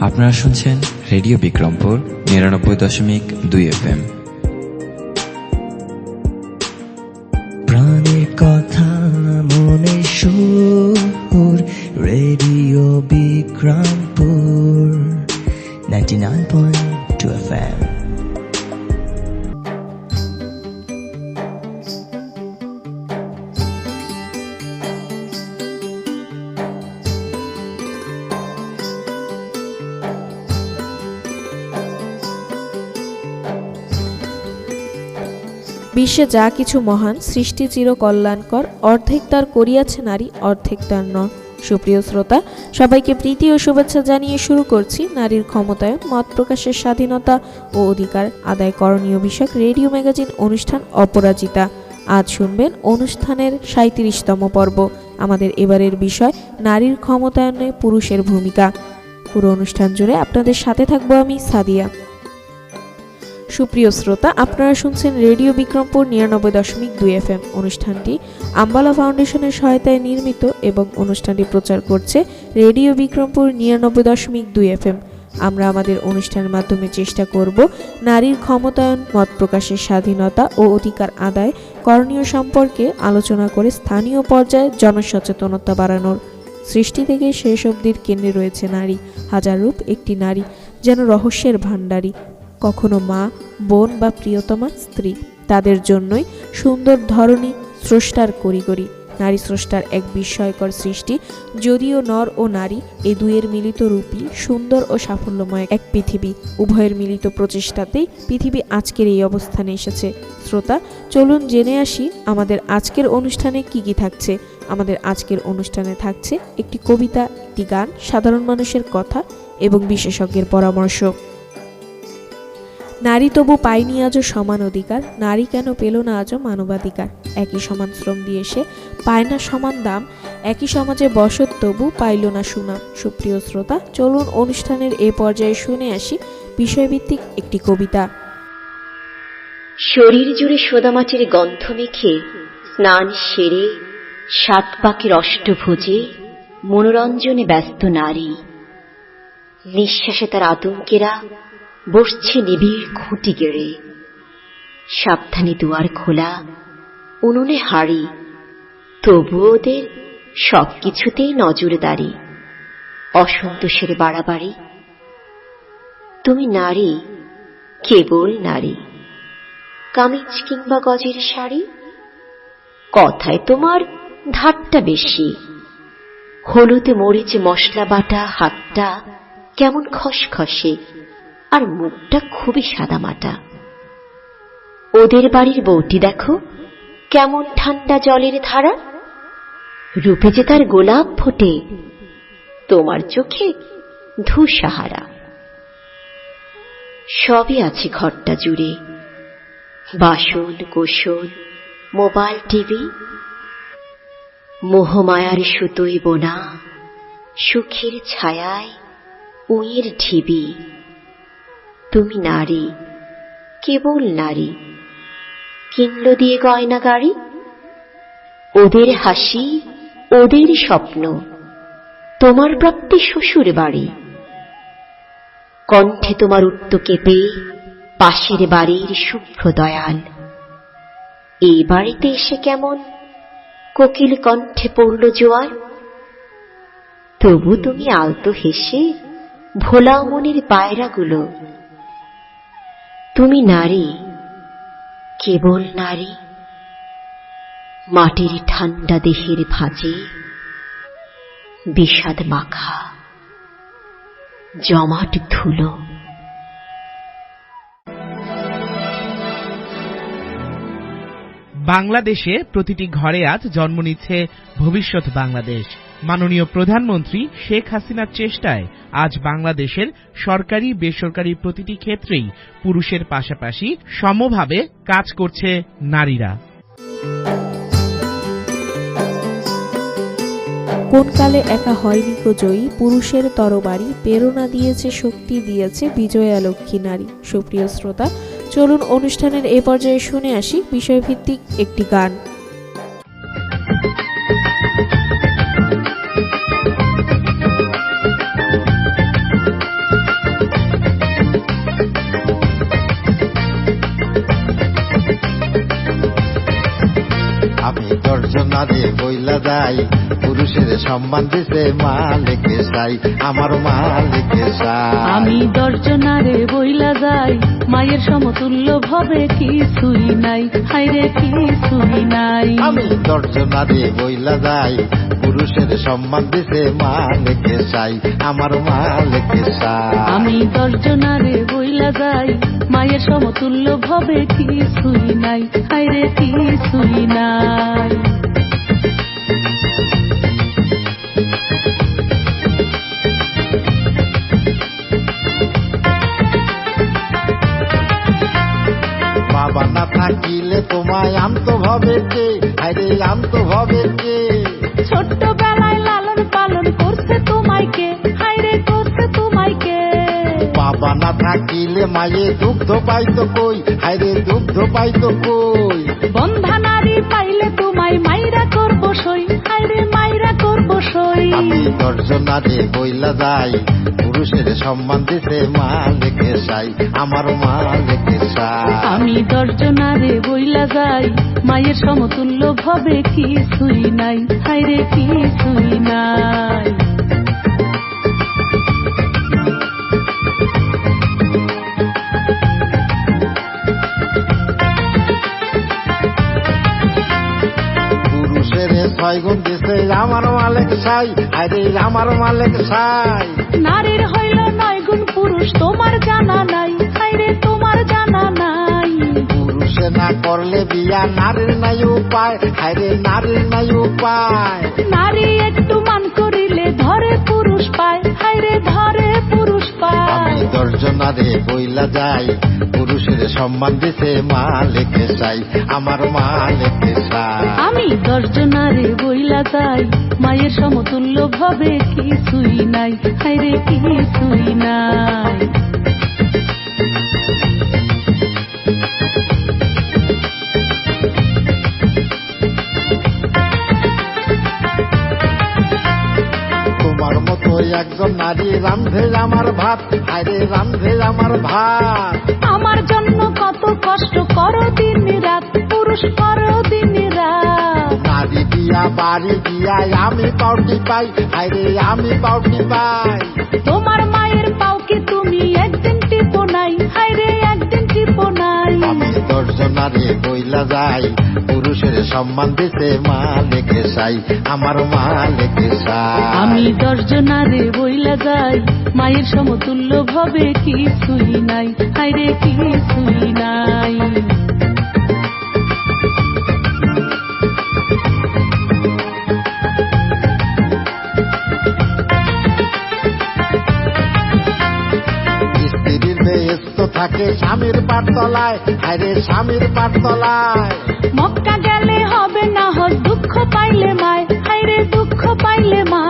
আপনারা শুনছেন radio Bikrampur ৯৯.২ FM। প্রাণের কথা মনে সুর, রেডিও বিক্রমপুর 99.2 FM। বিশ্বে যা কিছু মহান, সৃষ্টি চির কল্যাণকর, অর্ধেক তার করিয়াছে নারী, অর্ধেক তার নর। সুপ্রিয় শ্রোতা, সবাইকে প্রীতি ও শুভেচ্ছা জানিয়ে শুরু করছি নারীর ক্ষমতায়ন, মত প্রকাশের স্বাধীনতা ও অধিকার আদায় করণীয় বিষয়ক রেডিও ম্যাগাজিন অনুষ্ঠান অপরাজিতা। আজ শুনবেন অনুষ্ঠানের ৩৭তম পর্ব। আমাদের এবারের বিষয় নারীর ক্ষমতায়নে পুরুষের ভূমিকা। পুরো অনুষ্ঠান জুড়ে আপনাদের সাথে থাকবো আমি সাদিয়া। সুপ্রিয় শ্রোতা, আপনারা শুনছেন রেডিও বিক্রমপুর ৯৯.২ FM। অনুষ্ঠানটি আম্বালা ফাউন্ডেশনের সহায়তায় নির্মিত এবং অনুষ্ঠানটি প্রচার করছে রেডিও বিক্রমপুর ৯৯.২ FM। আমরা আমাদের অনুষ্ঠানের মাধ্যমে চেষ্টা করব নারীর ক্ষমতায়ন, মত প্রকাশের স্বাধীনতা ও অধিকার আদায় করণীয় সম্পর্কে আলোচনা করে স্থানীয় পর্যায়ে জনসচেতনতা বাড়ানোর। সৃষ্টি থেকে শেষ অবধির কেন্দ্রে রয়েছে নারী। হাজার রূপ একটি নারী, যেন রহস্যের ভাণ্ডারী, কখনো মা, বোন বা প্রিয়তমা স্ত্রী। তাদের জন্যই সুন্দর ধরনী স্রষ্টার করিগরি। নারী স্রষ্টার এক বিস্ময়কর সৃষ্টি। যদিও নর ও নারী এ দুয়ের মিলিত রূপই সুন্দর ও সাফল্যময় এক পৃথিবী। উভয়ের মিলিত প্রচেষ্টাতেই পৃথিবী আজকের এই অবস্থানে এসেছে। শ্রোতা, চলুন জেনে আসি আমাদের আজকের অনুষ্ঠানে কি কি থাকছে। আমাদের আজকের অনুষ্ঠানে থাকছে একটি কবিতা, একটি গান, সাধারণ মানুষের কথা এবং বিশেষজ্ঞের পরামর্শ। নারী তবু পায়নি আজও সমান অধিকার, নারী কেন পেল না আজও মানবাধিকার। একই সমান শ্রম দিয়ে সে পায় না সমান দাম, একই সমাজে বসত তবু পাইল না সুনাম। সুপ্রিয় শ্রোতা, চলুন অনুষ্ঠানের এ পর্যায়ে শুনে আসি বিষয়ভিত্তিক একটি কবিতা। শরীর জুড়ে সোদামাটির গন্ধ মেখে স্নান সেরে ৭ পাকের অষ্টভুজে মনোরঞ্জনে ব্যস্ত নারী। নিঃশ্বাসে তার আতঙ্কেরা বসছে নিবিড় খুঁটি গেড়ে। সাবধানে দুয়ার খোলা, উনুনে হাড়ি, তবু ওদের সবকিছুতেই নজরদারি। অসন্তোষের বাড়াবাড়ি। তুমি নারী, কেবল নারী। কামিজ কিংবা গজের শাড়ি, কথায় তোমার ধারটা বেশি। হলুদে মরিচে মশলা বাটা হাতটা কেমন খসখসে, আর মুখটা খুবই সাদামাটা। ওদের বাড়ির বউটি দেখো কেমন ঠান্ডা জলের ধারা। রূপে যে তার গোলাপ ফোটে, তোমার চোখে ধূসাহারা। সবই আছে ঘরটা জুড়ে, বাসন কোসন, মোবাইল, টিভি। মোহমায়ার সুতোয় বোনা, সুখের ছায়ায় উঁয়ের ঢিবি। তুমি নারী, কেবল নারী। কিনলো দিয়ে গয়না গাড়ি। ওদের হাসি, ওদের স্বপ্ন, তোমার প্রাপ্তি শ্বশুর বাড়ি। কণ্ঠে তোমার উত্ত কেঁপে পাশের বাড়ির শুভ্র দয়াল। এই বাড়িতে এসে কেমন কোকিল কণ্ঠে পড়ল জোয়ার। তবু তুমি আলতো হেসে ভোলা মনের পায়রাগুলো। তুমি নারী, কেবল নারী। মাটির ঠান্ডা দেহের ভাঁজে বিষাদ মাখা জমাট ধুলো। বাংলাদেশে প্রতিটি ঘরে আজ জন্ম নিচ্ছে ভবিষ্যৎ বাংলাদেশ। মাননীয় প্রধানমন্ত্রী শেখ হাসিনার চেষ্টায় আজ বাংলাদেশের সরকারি বেসরকারি প্রতিটি ক্ষেত্রেই পুরুষের পাশাপাশি সমভাবে কাজ করছে নারীরা। কোন কালে একা হয়নি কো জয়ী, পুরুষের তরবারি প্রেরণা দিয়েছে, শক্তি দিয়েছে বিজয়া লক্ষ্মী নারী। সুপ্রিয় শ্রোতা, চলুন অনুষ্ঠানের এ পর্যায়ে শুনে আসি বিষয়ভিত্তিক একটি গান। বইলা যাই, পুরুষের সম্মান দিছে মালিকে চাই, আমার মালিকে চাই। আমি দর্জনারে বইলা যাই, মায়ের সমতুল্য ভবে কিছুই নাই, হাইরে কিছুই নাই। আমি দর্জনারে বইলা যাই, পুরুষের সম্মান দিছে মালিকে চাই, আমার মালিকে চাই। আমি দর্জনারে বইলা যাই, মায়ের সমতুল্য ভবে কিছুই নাই, হাইরে কিছুই নাই। বাবা না থাকিলে তোমায় আনতো ভাবে কে, আরে আনতো ভাবে কে? ছোট্টবেলায় লালন পালন করছে তোমায় কে, হাইরে করছে তোমায় কে? বাবা না থাকিলে মায়ে দুগ্ধ পাইতো কই, আরে দুগ্ধ পাইতো কই? বন্ধা নারী পাইলে তোমায় মাইরা করবো সই, হাইরে মাইরা করবো সই। আমি দর্জনারে বইলা যাই, পুরুষের সম্মান দিছে মালিকে চাই, আমার মালিকে চাই। আমি দর্জনারে বইলা যাই, মায়ের সমতুল্য ভবে কিছুই নাই, হাইরে কিছুই নাই। পুরুষের 6 গুণ দিছে আমার মালিক চাই, আরে আমার মালিক চাই। নারীর হইল 9 গুণ পুরুষ তোমার জানা নাই, হাইরে তোমার জানা নাই। পুরুষে না করলে বিয়া নারীর নাই উপায়, আরে নারীর নাই উপায়। নারী একটু মান করিলে ধরে পুরুষ পায়, হাইরে ধরে পুরুষ পায়। আমি দর্জনারে বইলা যাই, পুরুষের সম্মান দিছে মালিকে চাই, আমার মালিকে চাই। আমি দর্জনারে বইলা যাই, মায়ের সমতুল্য ভবে কিছুই নাই, হাইরে কিছুই নাই। তোমার মতো একজন নারী রান্ধে আমার ভাত, আরে রান্ধে আমার ভাত। আমার জন্য কত কষ্ট করো দিন রাত, পুরুষ করো দিন রাত। নারী দিয়া বাড়ি দিয়া আমি পাউটি পাই, আরে আমি পাউটি পাই। তোমার মায়ের পাও কি তুমি একদিন টিপো নাই, হাইরে একদিন টিপো নাই। আমি দর্জনারে বইলা যাই, পুরুষের সম্মান দিছে মালিকে চাই, আমার মালিকে চাই। আমি দর্জনারে বইলা যাই, মায়ের সমতুল্য ভবে কিছুই নাই, হাইরে কিছুই নাই। স্ত্রীর বেহেস্ত থাকে স্বামীর পাঠতলায়, আরে স্বামীর পাঠতলায়। মক্কা গেলে হবে না হজ, দুঃখ পাইলে মায়, হাইরে দুঃখ পাইলে মা।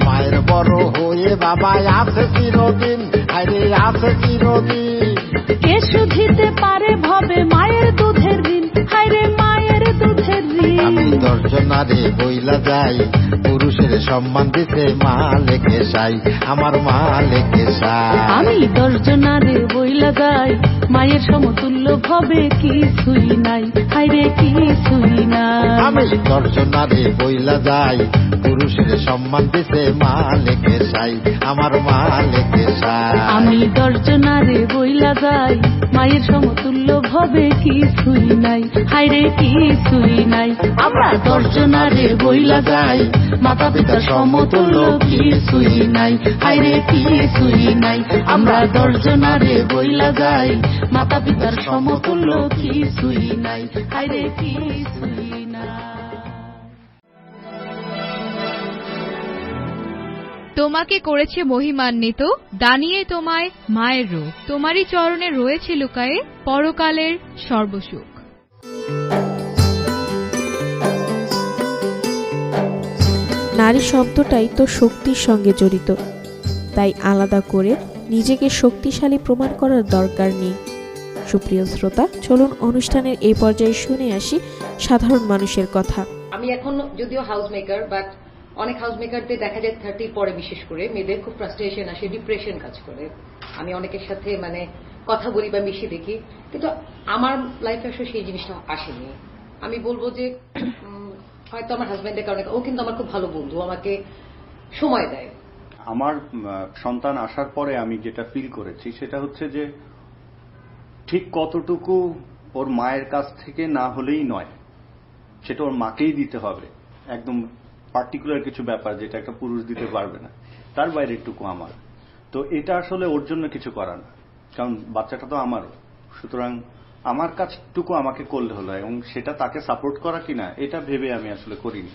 মায়ের বড় হয়ে বাবা আছে চিরদিন, আরে আছে চিরদিন। কে শুধিতে পারে ভবে মায়ের দুধের ঋণ, হাইরে মায়ের দুধের আমি ঋণ। দর্জনারে বইলা যাই, পুরুষের সম্মান দিছে মালিকে চাই, আমার মালিকে চাই। আমি দর্জনারে বইলা যাই, মায়ের সমতুল্য ভবে কিছুই নাই, হাইরে কিছুই নাই। আমি দর্জনারে বইলা যাই, পুরুষের সম্মান দিছে মালিকে চাই, আমার মালিকে চাই। আমি দর্জনারে বইলা যাই, মায়ের সমতুল্য ভবে কিছুই নাই, হাইরে কিছুই নাই। আমরা দর্জনারে বইলা যাই, মাতা পিতার সমতুল্য কিছুই নাই, হাইরে কিছুই নাই। আমরা দর্জনারে বইলা যাই, মাতা পিতার সমতুল্য কিছুই নাই, হাইরে কিছুই নাই। তোমাকে করেছে মহিমান্বিত, দানিয়ে তোমায় মায়ের রূপ, তোমারই চরণে রয়েছে লুকায়ে পরকালের সর্বসুখ। নারী শব্দটাই তো শক্তির সঙ্গে জড়িত, তাই আলাদা করে নিজেকে শক্তিশালী প্রমাণ করার দরকার নেই। সুপ্রিয় শ্রোতা, চলুন অনুষ্ঠানের এই পর্যায়ে শুনে আসি সাধারণ মানুষের কথা। আমি এখন যদিও হাউস মেকার, বাট অনেক হাউস মেকারদের দেখা যায় 30 পরে বিশেষ করে মেয়েদের খুব ফ্রাস্ট্রেশন আসে, ডিপ্রেশন কাজ করে। আমি অনেকের সাথে কথা বলি বা মিশে দেখি, কিন্তু আমার লাইফে আসলে সেই জিনিসটা আসেনি। আমি বলবো যে হয়তো আমার হাজবেন্ডের কারণে, ও কিন্তু আমার খুব ভালো বন্ধু, আমাকে সময় দেয়। আমার সন্তান আসার পরে আমি যেটা ফিল করেছি সেটা হচ্ছে যে ঠিক কতটুকু ওর মায়ের কাছ থেকে না হলেই নয়, সেটা ওর মাকেই দিতে হবে, একদম পার্টিকুলার কিছু ব্যাপার যেটা একটা পুরুষ দিতে পারবে না, তার বাইরে একটুকু আমার। তো এটা আসলে ওর জন্য কিছু করার না, কারণ বাচ্চাটা তো আমারও, সুতরাং আমার কাজটুকু আমাকে করলে হলো, এবং সেটা তাকে সাপোর্ট করা কিনা এটা ভেবে আমি আসলে করিনি।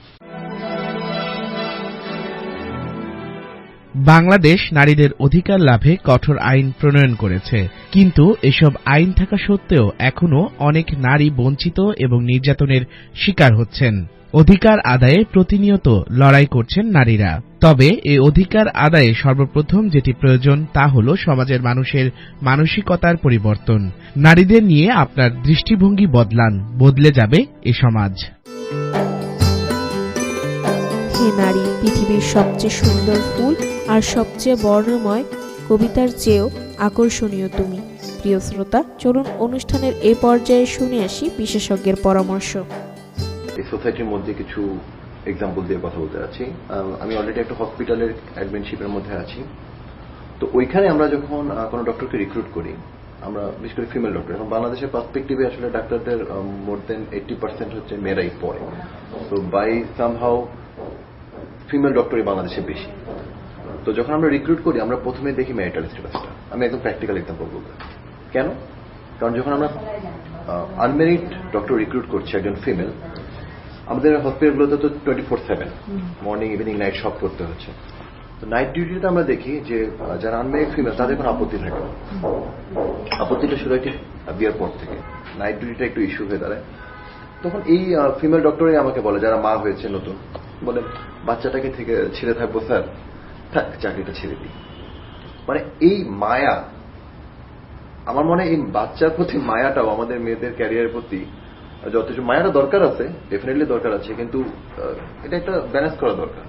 বাংলাদেশ নারীদের অধিকার লাভে কঠোর আইন প্রণয়ন করেছে, কিন্তু এসব আইন থাকা সত্ত্বেও এখনো অনেক নারী বঞ্চিত এবং নির্যাতনের শিকার হচ্ছেন। অধিকার আদায়ে প্রতিনিয়ত লড়াই করছেন নারীরা। তবে এই অধিকার আদায়ে সর্বপ্রথম যেটি প্রয়োজন তা হল সমাজের মানুষের মানসিকতার পরিবর্তন। নারীদের নিয়ে আপনার দৃষ্টিভঙ্গি বদলান, বদলে যাবে এ সমাজ। হে নারী, পৃথিবীর সবচেয়ে সুন্দর ফুল আর সবচেয়ে বর্ণময়, কবিতার চেয়েও আকর্ষণীয় তুমি। প্রিয় শ্রোতা, চলুন অনুষ্ঠানের এ পর্যায়ে শুনে আসি বিশেষজ্ঞের পরামর্শ। এই সোসাইটির মধ্যে কিছু এক্সাম্পল দিয়ে কথা বলতে আছি। আমি অলরেডি একটা হসপিটালের অ্যাডমিনশিপের মধ্যে আছি। তো ওইখানে আমরা যখন কোনো ডক্টরকে রিক্রুট করি, আমরা বিশেষ করে ফিমেল ডক্টর, এখন বাংলাদেশের পার্সপেক্টিভে আসলে ডাক্তারদের মোর দেন 80% হচ্ছে মেয়েরাই পড়ে। তো বাই সামহাউ ফিমেল ডক্টরই বাংলাদেশে বেশি। তো যখন আমরা রিক্রুট করি আমরা প্রথমে দেখি ম্যারিটাল স্ট্যাটাসটা। আমি একদম প্র্যাকটিক্যাল এক্সাম্পল বলবো। কেন? কারণ যখন আমরা আনমেরিড ডক্টর রিক্রুট করছি একজন ফিমেল, আমাদের হসপিটালগুলোতে তো 24/7 মর্নিং ইভিনিং নাইট সব করতে হচ্ছে। তো নাইট ডিউটিতে আমরা দেখি যে যারা আনমেরিড ফিমেল তাদের কোনো আপত্তি থাকে না। আপত্তিটা শুরু হয় ঠিক বিয়ের পর থেকে, নাইট ডিউটিটা একটু ইস্যু হয়ে দাঁড়ায়। তখন এই ফিমেল ডক্টরই আমাকে বলে, যারা মা হয়েছে নতুন, বলে বাচ্চাটাকে থেকে ছেড়ে থাকবো স্যার, থাক চাকরিটা ছেড়ে দিই। মানে এই মায়া, আমার মনে হয় এই বাচ্চার প্রতি মায়াটাও আমাদের মেয়েদের ক্যারিয়ারের প্রতি যথেষ্ট, মায়াটা দরকার আছে, ডেফিনেটলি দরকার আছে, কিন্তু এটা একটা ব্যালেন্স করা দরকার।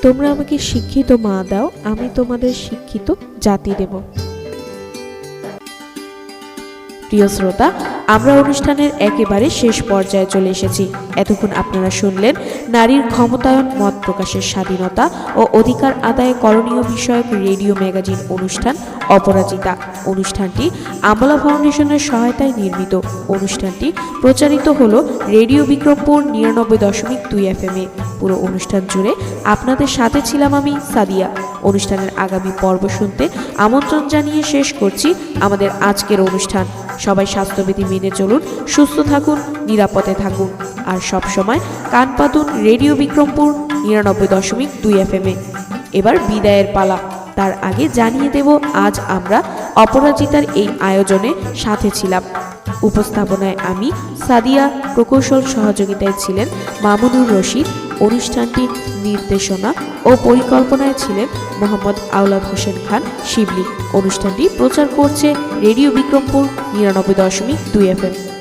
তোমরা আমাকে শিক্ষিত মা দাও, আমি তোমাদের শিক্ষিত জাতি দেব। প্রিয় শ্রোতা, আমরা অনুষ্ঠানের একেবারে শেষ পর্যায়ে চলে এসেছি। এতক্ষণ আপনারা শুনলেন নারীর ক্ষমতায়ন, মত প্রকাশের স্বাধীনতা ও অধিকার আদায়ে করণীয় বিষয়ক রেডিও ম্যাগাজিন অনুষ্ঠান অপরাজিতা। অনুষ্ঠানটি আমলা ফাউন্ডেশনের সহায়তায় নির্মিত। অনুষ্ঠানটি প্রচারিত হলো রেডিও বিক্রমপুর 99.2 FM এ। পুরো অনুষ্ঠান জুড়ে আপনাদের সাথে ছিলাম আমি, সাদিয়া। অনুষ্ঠানের আগামী পর্ব শুনতে আমন্ত্রণ জানিয়ে শেষ করছি আমাদের আজকের অনুষ্ঠান। সবাই স্বাস্থ্যবিধি মেনে চলুন, সুস্থ থাকুন, নিরাপদে থাকুন, আর সব সময় কান পাতুন রেডিও বিক্রমপুর 99.2 FM এ। এবার বিদায়ের পালা। তার আগে জানিয়ে দেব আজ আমরা অপরাজিতার এই আয়োজনে সাথে ছিলাম। উপস্থাপনায় আমি সাদিয়া, প্রকৌশল সহযোগিতায় ছিলেন মামুনুর রশিদ। অনুষ্ঠানটি নির্দেশনা ও পরিকল্পনায় ছিলেন মোহাম্মদ আওলাদ হোসেন খান শিবলি। অনুষ্ঠানটি প্রচার করছে রেডিও বিক্রমপুর 99.2 FM।